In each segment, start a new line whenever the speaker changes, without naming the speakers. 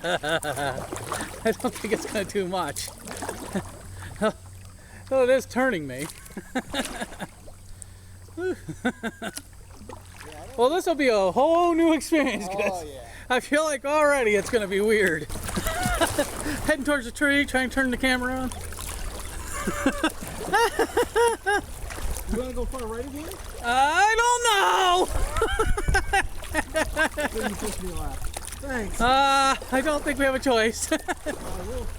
I don't think it's going to do much. Oh, it is turning me. Well, this will be a whole new experience, guys.
Oh, yeah.
I feel like already it's going to be weird. Heading towards the tree, trying to turn the camera on.
You want to go far right again?
I don't know!
You kiss me laugh. Thanks.
I don't think we have a choice.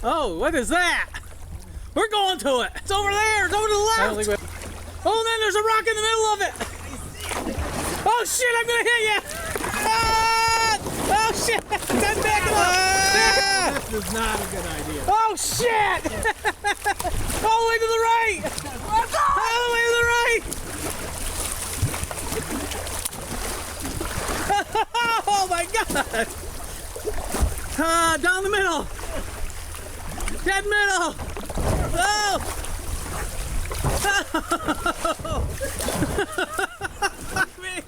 Oh, what is that? We're going to it. It's over there. It's over to the left. I don't think we have... Oh, then there's a rock in the middle of it. Oh shit! I'm gonna hit you. Ah! Oh shit! Turn back
This is not a good idea.
Oh shit! All the way to the right. All the way to the right. Oh my god! Down the middle. Dead middle. Oh! Oh shit!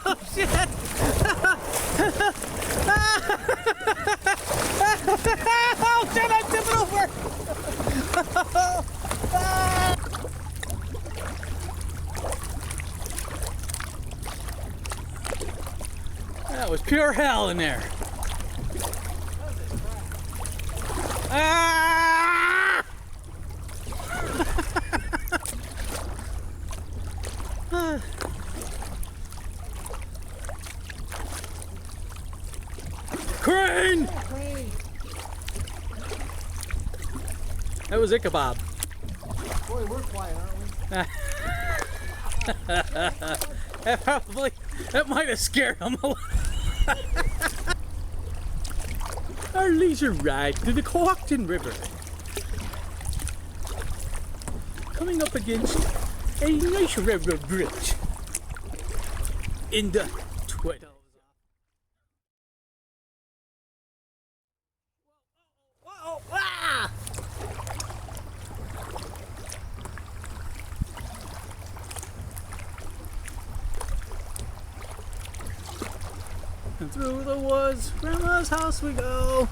Oh shit! I'm tipping over. That was pure hell in there. Ah! Crane! That was Ichabod.
Boy, we're quiet, aren't we?
That might have scared him a little. Our leisure ride to the Cohocton River. Coming up against a nice river bridge in the Twiddle. Whoa! Ah! And through the woods, Grandma's house we go.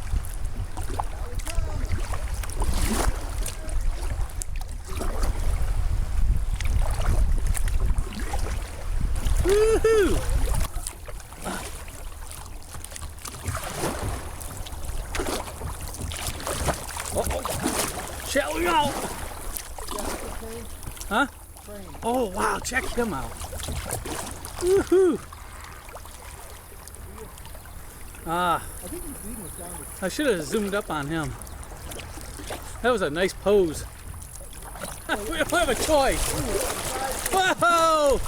Woohoo! Uh-oh. Shall we go? Huh? Oh wow, check him out. Woohoo! I should have zoomed up on him. That was a nice pose. We don't have a choice. Whoa!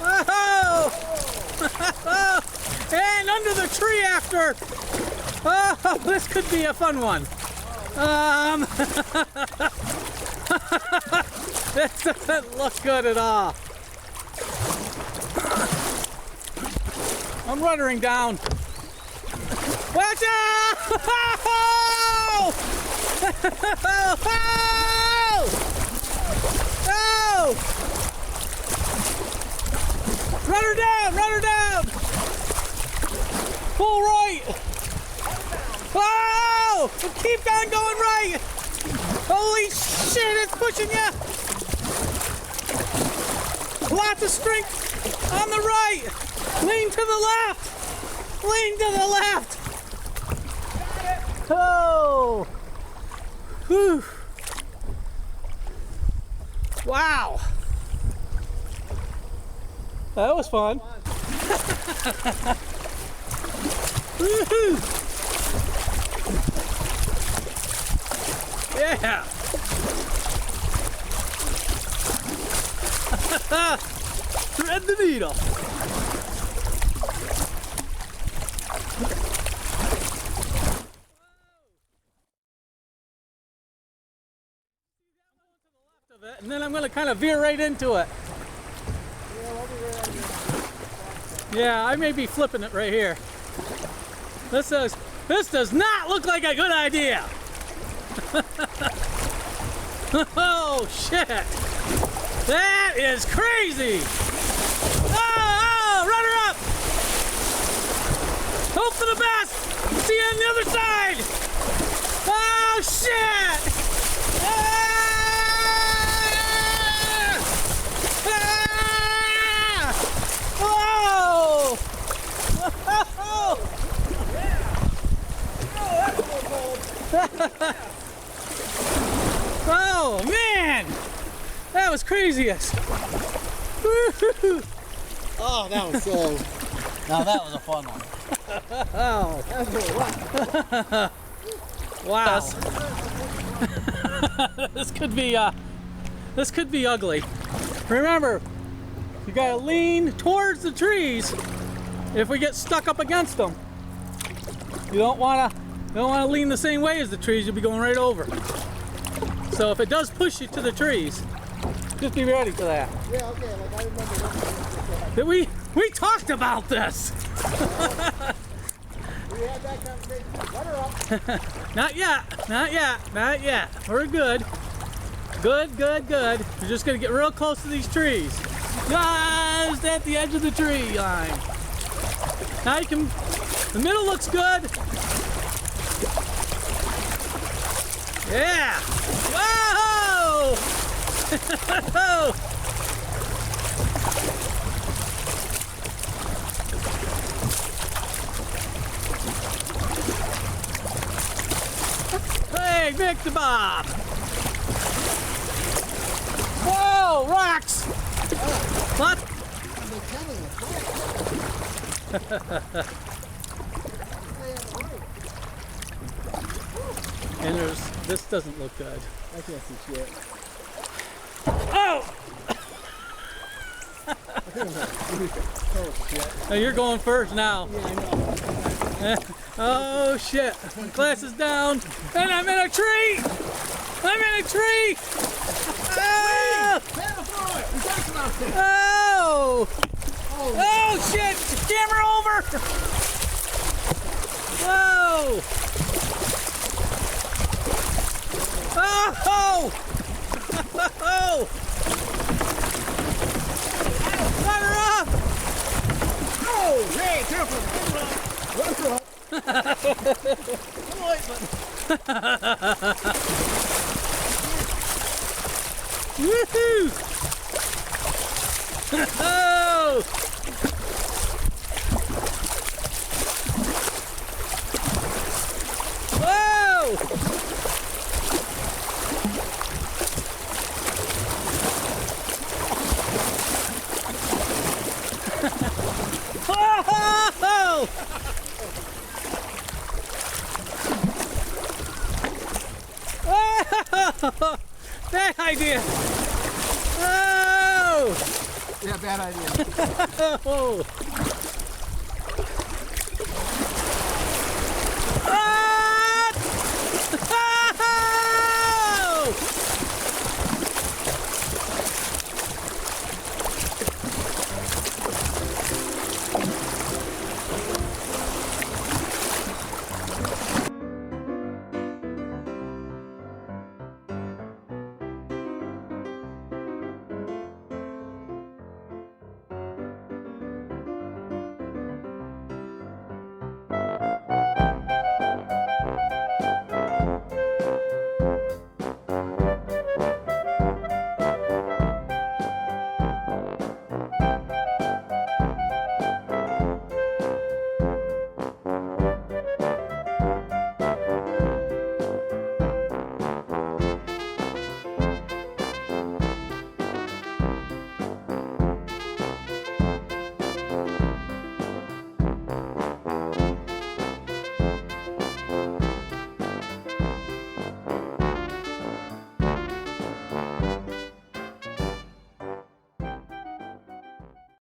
Whoa! And under the tree after. Oh, this could be a fun one. This doesn't look good at all. I'm ruddering down. Watch out! Oh! Oh! Run her down! Run her down! Pull right! Oh! Keep on going right! Holy shit! It's pushing you! Lots of strength on the right! Lean to the left! Lean to the left! Oh! Whew! Wow! That was fun. Woohoo! Yeah! Thread the needle. And then I'm going to kind of veer right into it. Yeah, I may be flipping it right here. This does not look like a good idea. Oh shit! That is crazy! Oh, run her up! Hope for the best. See you on the other side. Oh shit! Ah! Ah! Whoa! Oh man, that was craziest.
Oh, that was so.
Now that was a fun one.
Oh,
That's a lot.
wow. This could be ugly. Remember, you gotta lean towards the trees if we get stuck up against them. You don't wanna lean the same way as the trees, you'll be going right over. So if it does push you to the trees, just be ready for that.
Yeah, okay, like I remember that.
That we talked about this.
We had that conversation. Let her up.
Not yet. We're good. Good. We're just gonna get real close to these trees. Just at the edge of the tree line. Now you can, the middle looks good. Yeah. Whoa! Hey, Victor Bob! Whoa, rocks! What? And this doesn't look good.
I can't see shit.
Oh!
Oh shit.
Now you're going first now.
Yeah, I know.
Oh shit! Glasses down, and I'm in a tree! I'm in a tree! Ah! Oh! Oh shit! Camera over! Whoa! Oh! Oh! Got her up!
Oh, hey, careful! Let her up.
Woohoo! Oh! Whoa! Oh! Bad idea! Oh!
Yeah, bad idea.
Oh!